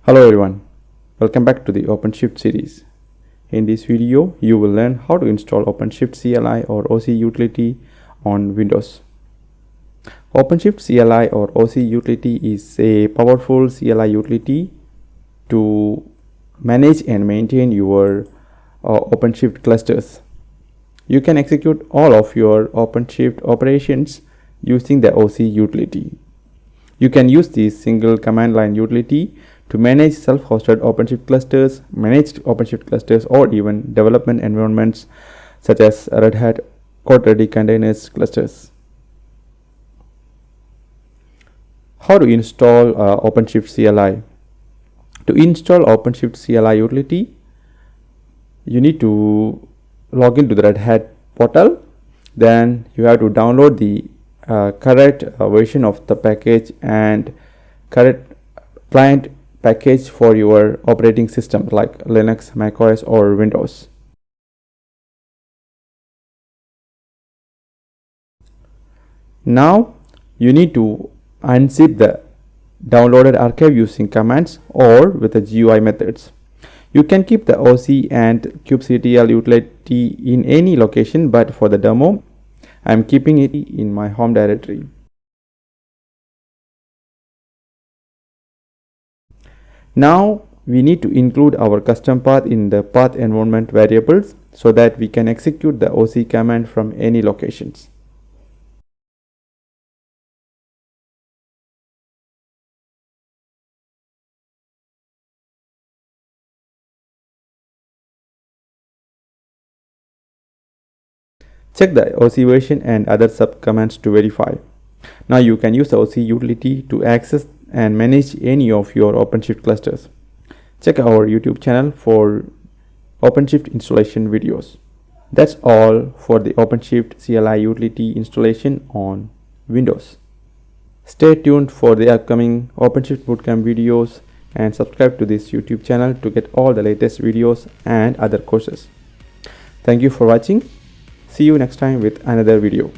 Hello everyone, welcome back to the OpenShift series. In this video, you will learn how to install OpenShift CLI or OC utility on Windows. OpenShift CLI or OC utility is a powerful CLI utility to manage and maintain your OpenShift clusters. You can execute all of your OpenShift operations using the OC utility. You can use this single command line utility to manage self-hosted OpenShift clusters, managed OpenShift clusters, or even development environments such as Red Hat CodeReady Containers clusters. How to install OpenShift CLI? To install OpenShift CLI utility, you need to log into the Red Hat portal. Then you have to download the correct version of the package and correct client package for your operating system like Linux, macOS, or Windows. Now you need to unzip the downloaded archive using commands or with the GUI methods. You can keep the OC and kubectl utility in any location, but for the demo, I am keeping it in my home directory. Now we need to include our custom path in the path environment variables so that we can execute the OC command from any locations. Check the OC version and other subcommands to verify. Now you can use the OC utility to access and manage any of your OpenShift clusters. Check our YouTube channel for OpenShift installation videos. That's all for the OpenShift CLI utility installation on Windows. Stay tuned for the upcoming OpenShift Bootcamp videos and subscribe to this YouTube channel to get all the latest videos and other courses. Thank you for watching. See you next time with another video.